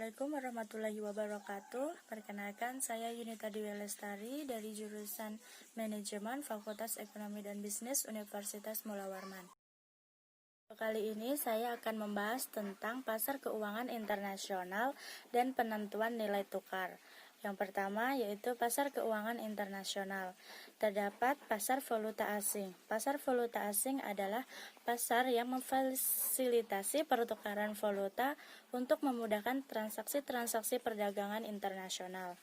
Assalamualaikum warahmatullahi wabarakatuh. Perkenalkan, saya Yunita Dwi Lestari dari jurusan Manajemen Fakultas Ekonomi dan Bisnis Universitas Mula Warman. Kali ini saya akan membahas tentang pasar keuangan internasional dan penentuan nilai tukar. Yang pertama yaitu pasar keuangan internasional. Terdapat pasar valuta asing. Pasar valuta asing adalah pasar yang memfasilitasi pertukaran valuta untuk memudahkan transaksi-transaksi perdagangan internasional.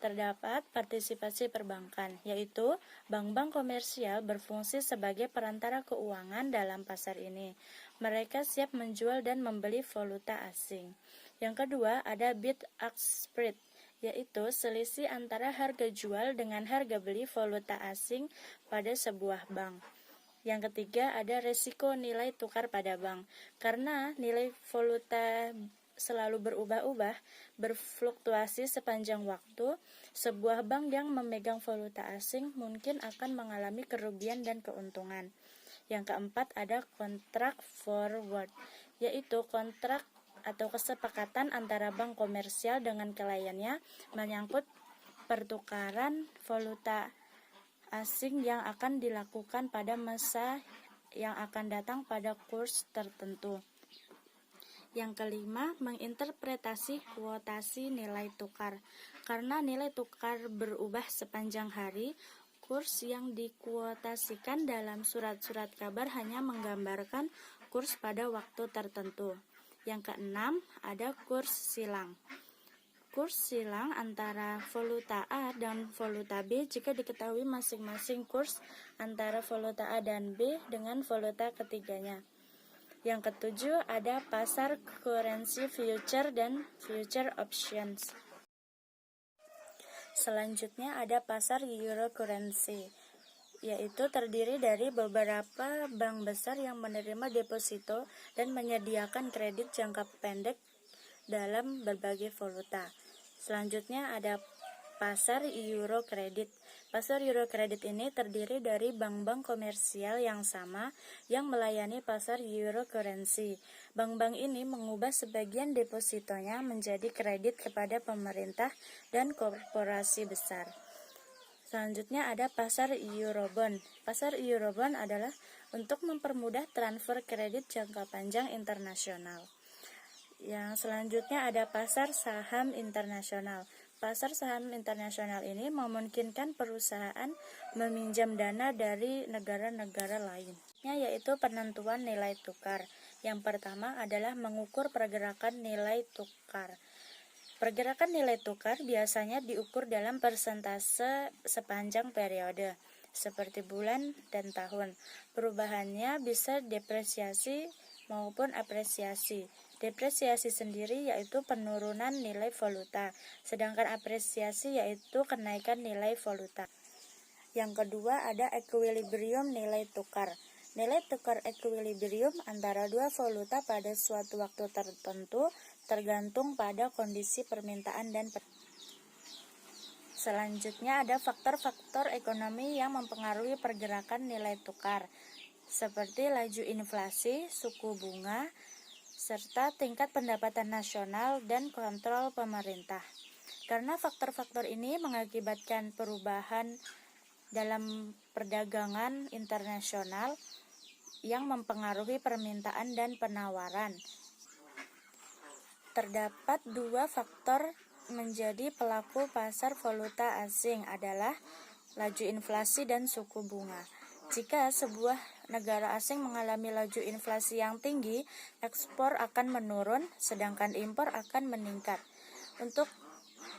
Terdapat partisipasi perbankan, yaitu bank-bank komersial berfungsi sebagai perantara keuangan dalam pasar ini. Mereka siap menjual dan membeli valuta asing. Yang kedua ada bid-ask spread, yaitu selisih antara harga jual dengan harga beli valuta asing pada sebuah bank. Yang ketiga ada resiko nilai tukar pada bank. Karena nilai valuta selalu berubah-ubah, berfluktuasi sepanjang waktu, sebuah bank yang memegang valuta asing mungkin akan mengalami kerugian dan keuntungan. Yang keempat ada kontrak forward, yaitu kontrak atau kesepakatan antara bank komersial dengan kliennya menyangkut pertukaran valuta asing yang akan dilakukan pada masa yang akan datang pada kurs tertentu. Yang kelima, menginterpretasi kuotasi nilai tukar. Karena nilai tukar berubah sepanjang hari, kurs yang dikuotasikan dalam surat-surat kabar hanya menggambarkan kurs pada waktu tertentu. Yang keenam, ada kurs silang. Kurs silang antara valuta A dan valuta B jika diketahui masing-masing kurs antara valuta A dan B dengan valuta ketiganya. Yang ketujuh ada pasar currency future dan future options. Selanjutnya ada pasar euro currency, yaitu terdiri dari beberapa bank besar yang menerima deposito dan menyediakan kredit jangka pendek dalam berbagai valuta. Selanjutnya ada pasar euro kredit. Pasar euro kredit ini terdiri dari bank-bank komersial yang sama yang melayani pasar euro currency. Bank-bank ini mengubah sebagian depositonya menjadi kredit kepada pemerintah dan korporasi besar. Selanjutnya ada pasar eurobond. Pasar eurobond adalah untuk mempermudah transfer kredit jangka panjang internasional. Yang selanjutnya ada pasar saham internasional. Pasar saham internasional ini memungkinkan perusahaan meminjam dana dari negara-negara lain, yaitu penentuan nilai tukar. Yang pertama adalah mengukur pergerakan nilai tukar. Pergerakan nilai tukar biasanya diukur dalam persentase sepanjang periode, seperti bulan dan tahun. Perubahannya bisa depresiasi maupun apresiasi. Depresiasi sendiri yaitu penurunan nilai valuta, sedangkan apresiasi yaitu kenaikan nilai valuta. Yang kedua ada equilibrium nilai tukar. Nilai tukar equilibrium antara dua valuta pada suatu waktu tertentu tergantung pada kondisi permintaan dan Selanjutnya ada faktor-faktor ekonomi yang mempengaruhi pergerakan nilai tukar, seperti laju inflasi, suku bunga, serta tingkat pendapatan nasional dan kontrol pemerintah. Karena faktor-faktor ini mengakibatkan perubahan dalam perdagangan internasional yang mempengaruhi permintaan dan penawaran. Terdapat dua faktor menjadi pelaku pasar valuta asing adalah laju inflasi dan suku bunga. Jika sebuah negara asing mengalami laju inflasi yang tinggi, ekspor akan menurun, sedangkan impor akan meningkat.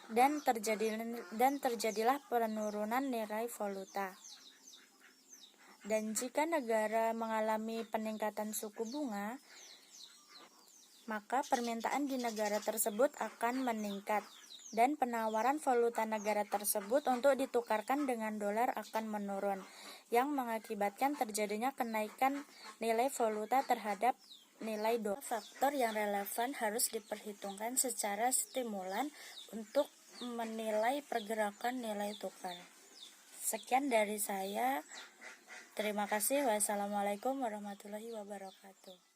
Dan terjadilah penurunan nilai valuta. Dan jika negara mengalami peningkatan suku bunga, maka permintaan di negara tersebut akan meningkat. Dan penawaran valuta negara tersebut untuk ditukarkan dengan dolar akan menurun, yang mengakibatkan terjadinya kenaikan nilai valuta terhadap nilai dolar. Faktor yang relevan harus diperhitungkan secara stimulan untuk menilai pergerakan nilai tukar. Sekian dari saya. Terima kasih. Wassalamualaikum warahmatullahi wabarakatuh.